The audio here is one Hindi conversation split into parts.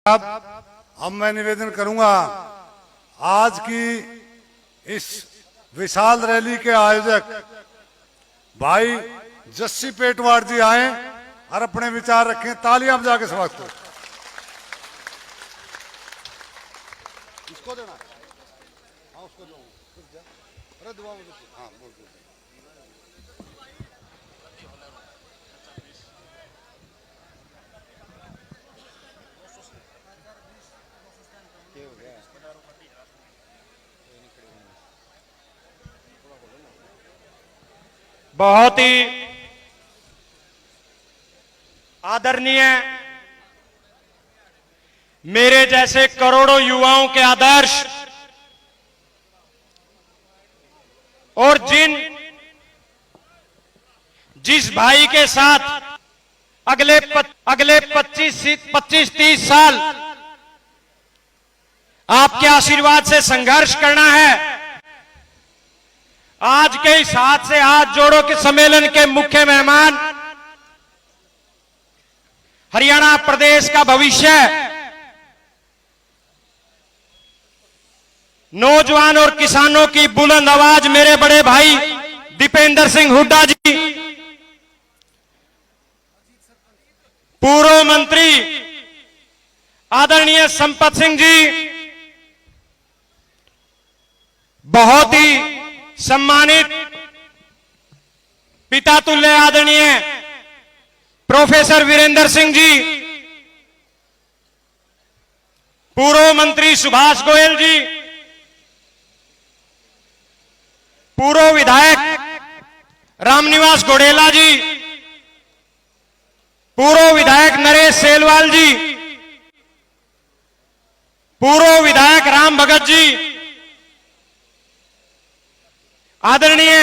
अब मैं निवेदन करूंगा, आज की इस विशाल रैली के आयोजक भाई जस्सी पेटवाड़ जी आए और अपने विचार रखें। तालियां बजा के स्वागत करो। इसको देना, हाँ उसको दो। अरे दुआ हाँ बोल दो। बहुत ही आदरणीय मेरे जैसे करोड़ों युवाओं के आदर्श और जिस भाई के साथ अगले 25-30 साल आपके आशीर्वाद से संघर्ष करना है, आज के इस हाथ से हाथ जोड़ो के सम्मेलन के मुख्य मेहमान हरियाणा प्रदेश का भविष्य, नौजवान और किसानों की बुलंद आवाज मेरे बड़े भाई दीपेंद्र सिंह हुड्डा जी, पूर्व मंत्री आदरणीय संपत सिंह जी, बहुत ही सम्मानित पिता तुल्य आदरणीय प्रोफेसर वीरेंद्र सिंह जी, पूर्व मंत्री सुभाष गोयल जी, पूर्व विधायक रामनिवास घोडेला जी, पूर्व विधायक नरेश सेलवाल जी, पूर्व विधायक राम भगत जी, आदरणीय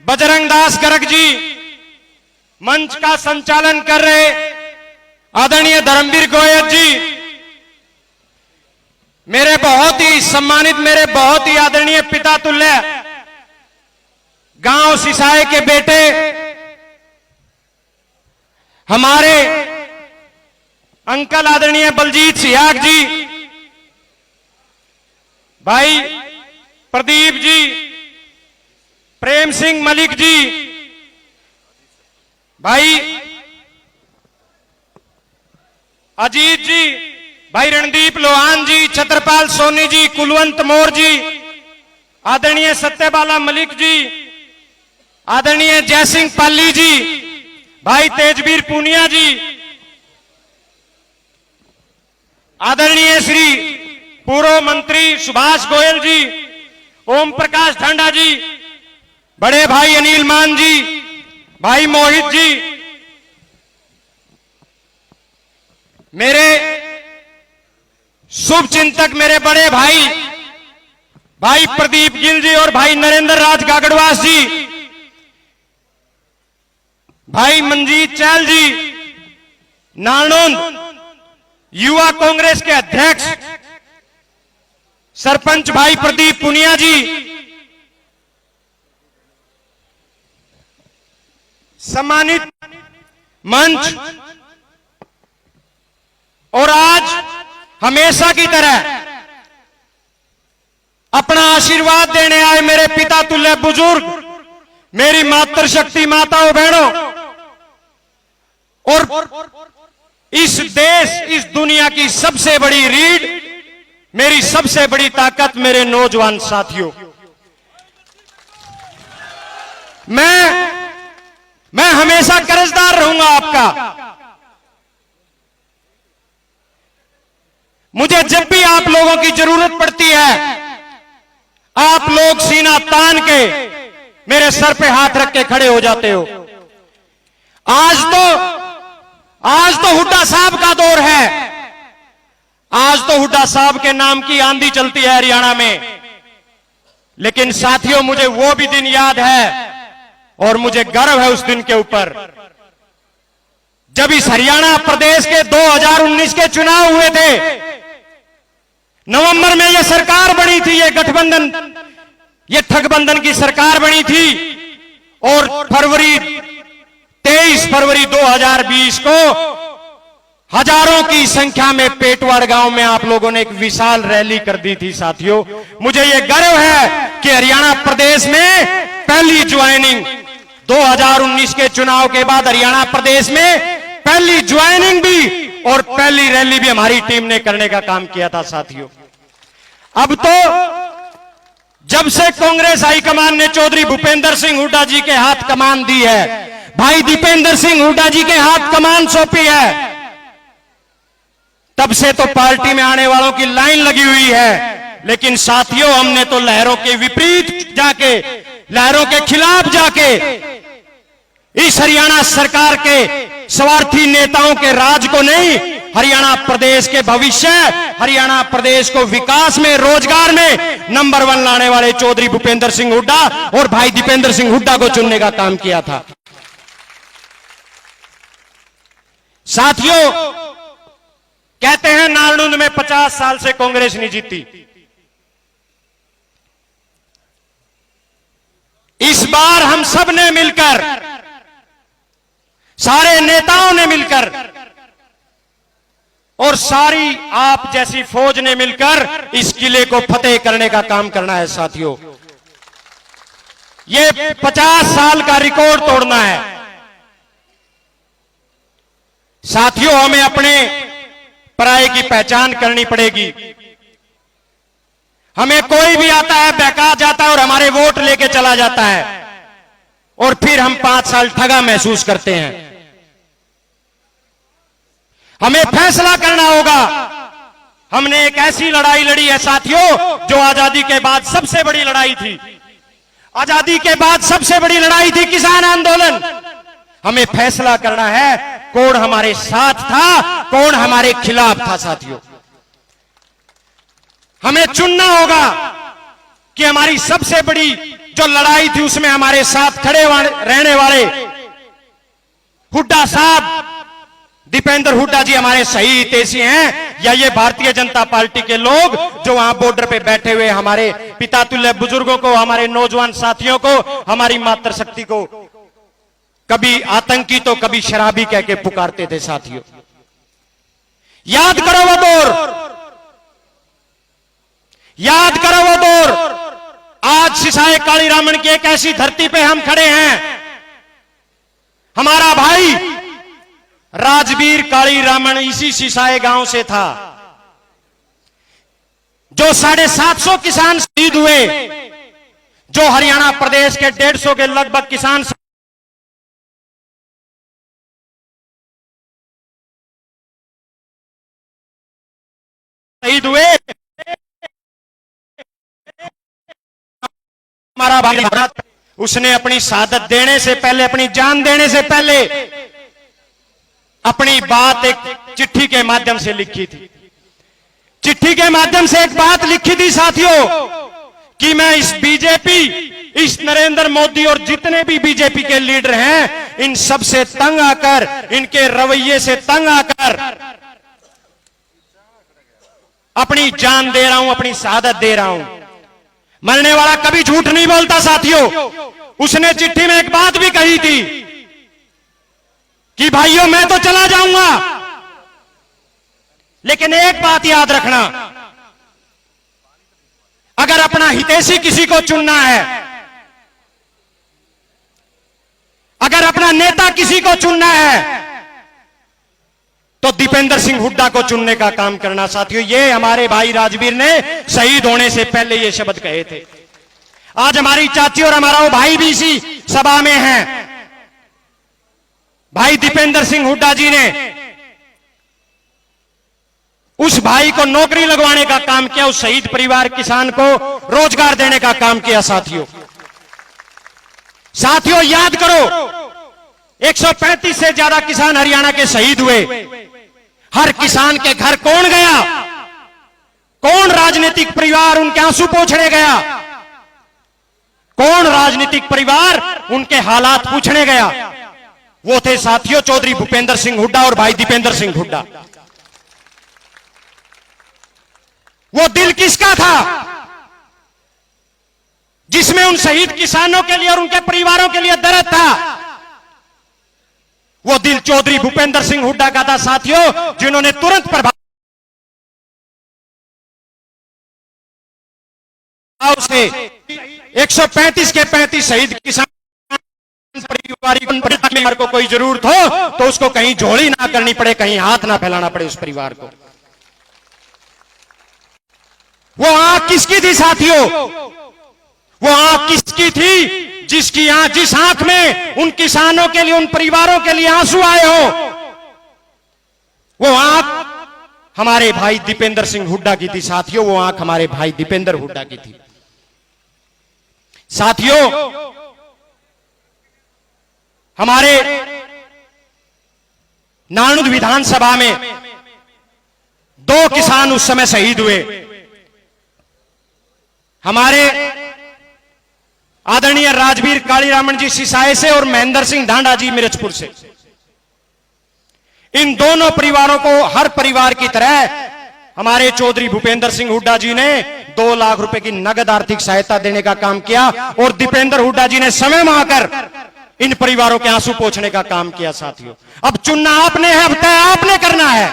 बजरंग दास गर्ग जी, मंच का संचालन कर रहे आदरणीय धर्मवीर गोयल जी, मेरे बहुत ही सम्मानित, मेरे बहुत ही आदरणीय पिता तुल्य गांव सिसाए के बेटे हमारे अंकल आदरणीय बलजीत सियाग जी, भाई प्रदीप जी, प्रेम सिंह मलिक जी, भाई अजीत जी, भाई रणदीप लोहान जी, छत्रपाल सोनी जी, कुलवंत मोर जी, आदरणीय सत्यबाला मलिक जी, आदरणीय जयसिंह पाली जी, भाई तेजवीर पूनिया जी, आदरणीय श्री पूर्व मंत्री सुभाष गोयल जी, ओम प्रकाश ढांडा जी, बड़े भाई अनिल मान जी, भाई मोहित जी, मेरे शुभ चिंतक मेरे बड़े भाई भाई प्रदीप गिल जी और भाई नरेंद्र राज गागड़वास जी, भाई मंजीत चहल जी, नालनोंद युवा कांग्रेस के अध्यक्ष सरपंच भाई प्रदीप पुनिया जी, सम्मानित मंच और आज हमेशा की तरह अपना आशीर्वाद देने आए मेरे पिता तुल्य बुजुर्ग, मेरी मातृशक्ति माताओं बहनों, और इस देश इस दुनिया की सबसे बड़ी रीढ़, मेरी सबसे बड़ी ताकत मेरे नौजवान साथियों, मैं हमेशा कर्जदार रहूंगा आपका। मुझे जब भी आप लोगों की जरूरत पड़ती है, आप लोग सीना तान के मेरे सर पे हाथ रख के खड़े हो जाते हो। आज तो हुड्डा साहब का दौर है, आज तो हुड्डा साहब के नाम की आंधी चलती है हरियाणा में, लेकिन साथियों मुझे वो भी दिन याद है और मुझे गर्व है उस दिन के ऊपर जब इस हरियाणा प्रदेश के 2019 के चुनाव हुए थे। नवंबर में यह सरकार बनी थी, ये गठबंधन, ये ठगबंधन की सरकार बनी थी, और 23 फरवरी 2020 को हजारों की संख्या में पेटवाड़ गांव में आप लोगों ने एक विशाल रैली कर दी थी साथियों। मुझे यह गर्व है कि हरियाणा प्रदेश में पहली ज्वाइनिंग 2019 के चुनाव के बाद हरियाणा प्रदेश में पहली ज्वाइनिंग भी और पहली रैली भी हमारी टीम ने करने का काम किया था साथियों। अब तो जब से कांग्रेस हाईकमान ने चौधरी भूपेंद्र सिंह हुड्डा जी के हाथ कमान दी है, भाई दीपेंद्र सिंह हुड्डा जी के हाथ कमान सौंपी है, तब से तो पार्टी में आने वालों की लाइन लगी हुई है। लेकिन साथियों, हमने तो लहरों के विपरीत जाके, लहरों के खिलाफ जाके इस हरियाणा सरकार के स्वार्थी नेताओं के राज को नहीं, हरियाणा प्रदेश के भविष्य, हरियाणा प्रदेश को विकास में, रोजगार में नंबर 1 लाने वाले चौधरी भूपेंद्र सिंह हुड्डा और भाई दीपेंद्र सिंह हुड्डा को चुनने का काम किया था। साथियों, कहते हैं नालंद में 50 साल से कांग्रेस नहीं जीती। इस बार हम सब ने मिलकर, सारे नेताओं ने मिलकर और सारी आप जैसी फौज ने मिलकर इस किले को फतेह करने का काम करना है साथियों। ये 50 साल का रिकॉर्ड तोड़ना है साथियों। हमें अपने पराये की पहचान करनी पड़ेगी। हमें कोई भी आता है, बहका जाता है और हमारे वोट लेके चला जाता है और फिर हम 5 साल ठगा महसूस करते हैं। हमें फैसला करना होगा। हमने एक ऐसी लड़ाई लड़ी है साथियों जो आजादी के बाद सबसे बड़ी लड़ाई थी। आजादी के बाद सबसे बड़ी लड़ाई थी किसान आंदोलन। हमें फैसला करना है कौन हमारे साथ था, कौन हमारे खिलाफ था साथियों। हमें चुनना होगा कि हमारी सबसे बड़ी जो लड़ाई थी उसमें हमारे साथ खड़े रहने वाले हुड्डा साहब, दीपेंद्र हुड्डा जी हमारे सही हितैषी हैं, या ये भारतीय जनता पार्टी के लोग जो वहां बॉर्डर पे बैठे हुए हमारे पिता तुल्य बुजुर्गों को, हमारे नौजवान साथियों को, हमारी मातृशक्ति को कभी आतंकी तो कभी शराबी कह के पुकारते थे साथियों। याद करो वो दौर, याद करो वो दौर। आज सिसाए काली रामन की एक ऐसी धरती पे हम खड़े हैं। हमारा भाई राजवीर काली रामन इसी सिसाए गांव से था। जो 750 किसान शहीद हुए, जो हरियाणा प्रदेश के 150 के लगभग किसान शहीद हुए, हमारा भाई उसने अपनी शहादत देने से पहले, अपनी जान देने से पहले अपनी बात एक चिट्ठी के माध्यम से लिखी थी। चिट्ठी के माध्यम से एक बात लिखी थी साथियों कि मैं इस बीजेपी, इस नरेंद्र मोदी और जितने भी बीजेपी के लीडर हैं, इन सब से तंग आकर, इनके रवैये से तंग आकर अपनी जान दे रहा हूं, अपनी शहादत दे रहा हूं। मरने वाला कभी झूठ नहीं बोलता साथियों। उसने चिट्ठी में एक बात भी कही थी कि भाइयों मैं तो चला जाऊंगा, लेकिन एक बात याद रखना, अगर अपना हितैषी किसी को चुनना है, अगर अपना नेता किसी को चुनना है, तो दीपेंद्र सिंह हुड्डा को चुनने का काम करना साथियों। ये हमारे भाई राजवीर ने शहीद होने से पहले ये शब्द कहे थे। आज हमारी चाची और हमारा वो भाई भी इसी सभा में हैं। भाई दीपेंद्र सिंह हुड्डा जी ने उस भाई को नौकरी लगवाने का काम किया, उस शहीद परिवार किसान को रोजगार देने का काम किया साथियों। साथियों याद करो, 135 से ज्यादा किसान हरियाणा के शहीद हुए। हर किसान के घर कौन गया? कौन राजनीतिक परिवार उनके आंसू पोंछने गया? कौन राजनीतिक परिवार उनके हालात पूछने गया? वो थे साथियों चौधरी भूपेंद्र सिंह हुड्डा और भाई दीपेंद्र सिंह हुड्डा। वो दिल किसका था जिसमें उन शहीद किसानों के लिए और उनके परिवारों के लिए दर्द था? वो दिल चौधरी भूपेंद्र सिंह हुड्डा का था साथियों, जिन्होंने तुरंत प्रभाव से 135 के 35 शहीद किसान परिवार को कोई जरूरत हो तो उसको कहीं झोली ना करनी पड़े, कहीं हाथ ना फैलाना पड़े उस परिवार को। वो आंख किसकी थी साथियों? वो आंख किसकी थी जिसकी आंख, जिस आंख में उन किसानों के लिए, उन परिवारों के लिए आंसू आए हो? वो आंख हमारे भाई दीपेंद्र सिंह हुड्डा की थी साथियों। वो आंख हमारे भाई दीपेंद्र हुड्डा की थी साथियों। हमारे नानुद विधानसभा में 2 किसान उस समय शहीद हुए। हमारे आदरणीय राजवीर कालीरामन जी सिसाए से और महेंद्र सिंह ढांडा जी मिर्चपुर से। इन दोनों परिवारों को हर परिवार की तरह हमारे चौधरी भूपेंद्र सिंह हुड्डा जी ने 2 लाख रुपए की नगद आर्थिक सहायता देने का काम किया और दीपेंद्र हुड्डा जी ने समय मांगकर इन परिवारों के आंसू पोंछने का काम किया साथियों। अब चुनना आपने है, अब तय आपने करना है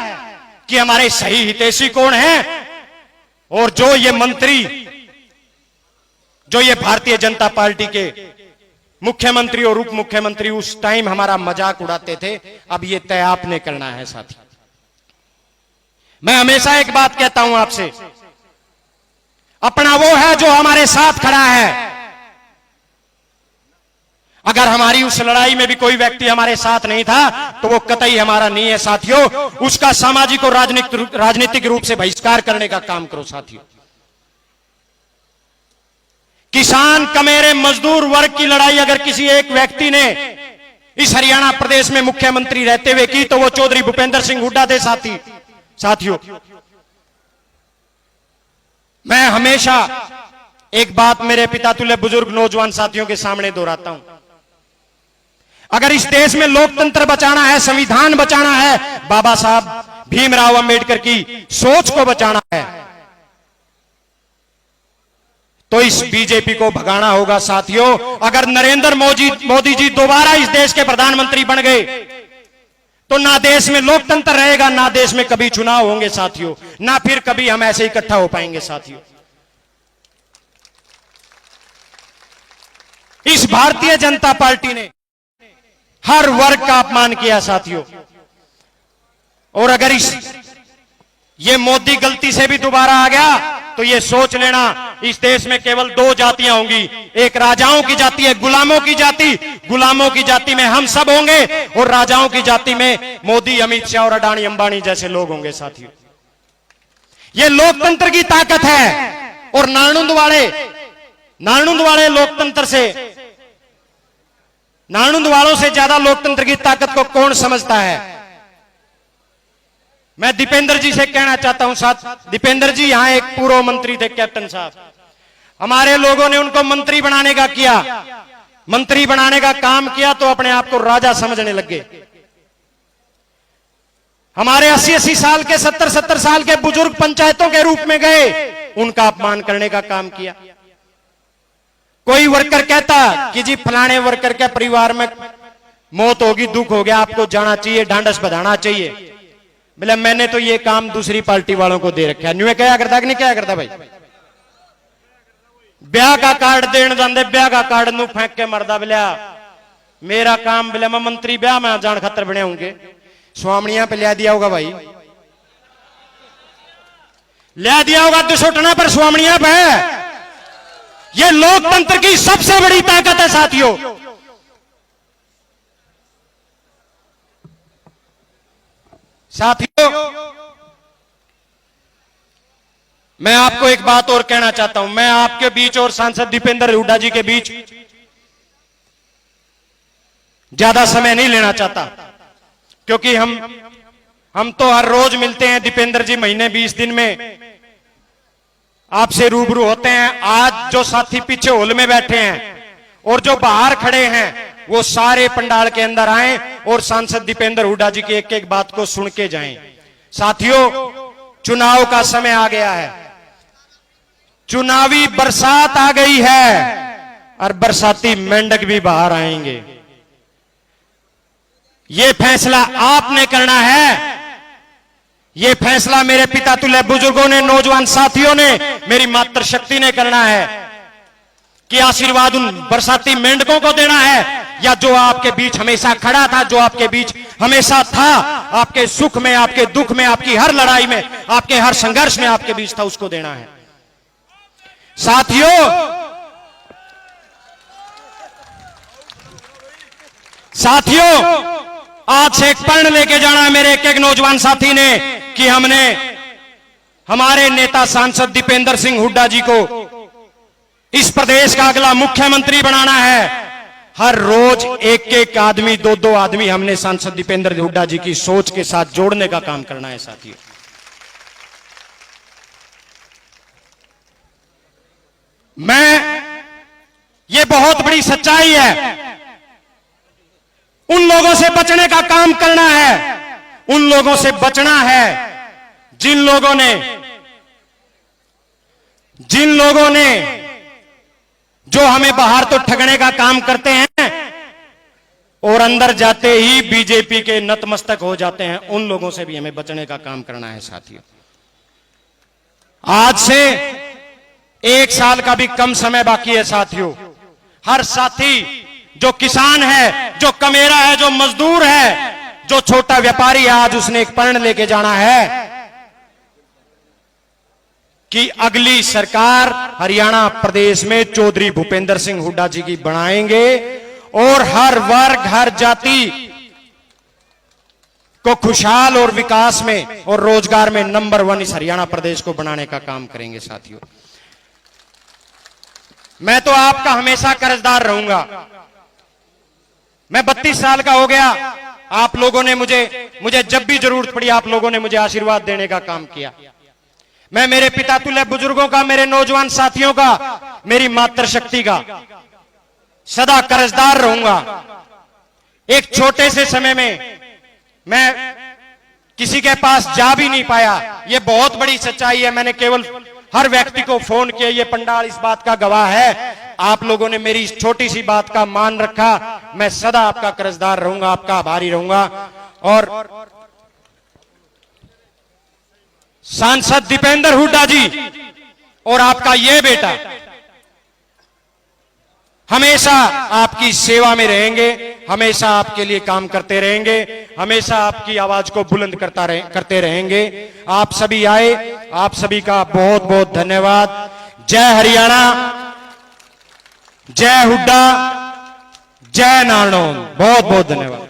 कि हमारे सही हितैषी कौन है। और जो ये मंत्री, जो ये भारतीय जनता पार्टी के मुख्यमंत्री और उप मुख्यमंत्री उस टाइम हमारा मजाक उड़ाते थे, अब ये तय आपने करना है साथी। मैं हमेशा एक बात कहता हूं आपसे, अपना वो है जो हमारे साथ खड़ा है। अगर हमारी उस लड़ाई में भी कोई व्यक्ति हमारे साथ नहीं था तो वो कतई हमारा नहीं है साथियों। उसका सामाजिक और राजनीतिक रूप से बहिष्कार करने का काम करो साथियों। किसान, कमेरे, मजदूर वर्ग की लड़ाई अगर किसी एक व्यक्ति ने इस हरियाणा प्रदेश में मुख्यमंत्री रहते हुए की तो वो चौधरी भूपेंद्र सिंह हुड्डा थे साथियों। मैं हमेशा एक बात मेरे पिता तुल्य बुजुर्ग नौजवान साथियों के सामने दोहराता हूं। अगर इस देश में लोकतंत्र बचाना है, संविधान बचाना है, बाबा साहब भीमराव अंबेडकर की सोच को बचाना है, तो इस बीजेपी को भगाना होगा साथियों। अगर नरेंद्र मोदी जी दोबारा इस देश के प्रधानमंत्री बन गए तो ना देश में लोकतंत्र रहेगा, ना देश में कभी चुनाव होंगे साथियों, ना फिर कभी हम ऐसे इकट्ठा हो पाएंगे साथियों। इस भारतीय जनता पार्टी ने हर वर्ग का अपमान किया साथियों। और अगर ये मोदी गलती से भी दोबारा आ गया तो ये सोच लेना, इस देश में केवल 2 जातियां होंगी, एक राजाओं की जाति है, गुलामों की जाति। गुलामों की जाति में हम सब होंगे और राजाओं की जाति में मोदी, अमित शाह और अडानी अंबानी जैसे लोग होंगे साथियों। ये लोकतंत्र की ताकत है। और नालंद वाले लोकतंत्र से, नालंद वालों से ज्यादा लोकतंत्र की ताकत को कौन समझता है? मैं दीपेंद्र जी से कहना चाहता हूं साथ, दीपेंद्र जी यहां एक पूर्व मंत्री थे, कैप्टन साहब। हमारे लोगों ने उनको मंत्री बनाने का किया, मंत्री बनाने का काम किया तो अपने आप को राजा समझने लगे। हमारे 80-80 साल के, 70-70 साल के बुजुर्ग पंचायतों के रूप में गए, उनका अपमान करने का काम किया। कोई वर्कर कहता कि जी फलाने वर्कर के परिवार में मौत होगी, दुख हो गया, आपको जाना चाहिए, ढांढस बधाना चाहिए। बोले मैंने तो ये काम दूसरी पार्टी वालों को दे रखा है। न्यू क्या करता कि नहीं क्या करता भाई? ब्याह का कार्ड देने जाते, ब्याह का कार्ड नू फेंक के मरदा। बोलिया मेरा काम, बोले मैं मंत्री ब्याह में जान खतर बने होंगे, स्वामणिया पे लिया दिया होगा भाई, लिया दिया होगा दुसोटना पर स्वामणिया पे। ये लोकतंत्र की सबसे बड़ी ताकत है साथियों। मैं आपको एक बात और कहना चाहता हूं। मैं आपके बीच और सांसद दीपेंद्र हुड्डा जी के बीच ज्यादा समय नहीं लेना चाहता, क्योंकि हम तो हर रोज मिलते हैं। दीपेंद्र जी महीने 20 दिन में आपसे रूबरू होते हैं। आज जो साथी पीछे हॉल में बैठे हैं और जो बाहर खड़े हैं, वो सारे पंडाल के अंदर आए और सांसद दीपेंद्र हुड्डा जी की एक एक बात को सुन के जाएं। साथियों, चुनाव का समय आ गया है, चुनावी बरसात आ गई है और बरसाती मेंढक भी बाहर आएंगे। ये फैसला आपने करना है। ये फैसला मेरे पिता तुल्य बुजुर्गों ने, नौजवान साथियों ने, मेरी मातृशक्ति ने करना है कि आशीर्वाद उन बरसाती मेंढकों को देना है या जो आपके बीच हमेशा खड़ा था, जो आपके बीच हमेशा था, आपके सुख में, आपके दुख में, आपकी हर लड़ाई में, आपके हर संघर्ष में आपके बीच था, उसको देना है। साथियों, आज से एक प्रण लेके जाना है मेरे एक नौजवान साथी ने कि हमने हमारे नेता सांसद दीपेंद्र सिंह हुड्डा जी को इस प्रदेश का अगला मुख्यमंत्री बनाना है। हर रोज एक एक आदमी, दो दो आदमी हमने सांसद दीपेंद्र हुड्डा जी की सोच के साथ जोड़ने का काम करना है। साथियों, ये बहुत बड़ी सच्चाई है। उन लोगों से बचने का काम करना है, उन लोगों से बचना है जिन लोगों ने जो हमें बाहर तो ठगने का काम करते हैं और अंदर जाते ही बीजेपी के नतमस्तक हो जाते हैं, उन लोगों से भी हमें बचने का काम करना है। साथियों, आज से 1 साल का भी कम समय बाकी है। साथियों, हर साथी, जो किसान है, जो कमेरा है, जो मजदूर है, जो छोटा व्यापारी है, आज उसने एक प्रण लेके जाना है कि अगली सरकार हरियाणा प्रदेश में चौधरी भूपेंद्र सिंह हुड्डा जी की बनाएंगे और हर वर्ग, हर जाति को खुशहाल और विकास में और रोजगार में नंबर 1 इस हरियाणा प्रदेश को बनाने का काम करेंगे। साथियों, मैं तो आपका हमेशा कर्जदार रहूंगा। मैं 32 साल का हो गया। आप लोगों ने मुझे जब भी जरूरत पड़ी, आप लोगों ने मुझे आशीर्वाद देने का काम किया। मैं मेरे पिता तुल्य बुजुर्गों का, मेरे नौजवान साथियों का, मेरी मातृशक्ति का सदा कर्जदार रहूंगा। एक छोटे से समय में मैं किसी के पास जा भी नहीं पाया, ये बहुत बड़ी सच्चाई है। मैंने केवल हर व्यक्ति को फोन किया, ये पंडाल इस बात का गवाह है। आप लोगों ने मेरी इस छोटी सी बात का मान रखा। मैं सदा आपका कर्जदार रहूंगा, आपका आभारी रहूंगा। और सांसद दीपेंद्र हुड्डा जी और आपका ये बेटा हमेशा आपकी सेवा में रहेंगे, हमेशा आपके लिए काम करते रहेंगे, हमेशा आपकी आवाज को बुलंद करते रहेंगे। आप सभी आए, आप सभी का बहुत बहुत धन्यवाद। जय हरियाणा, जय हुड्डा, जय नारनौल। बहुत बहुत धन्यवाद।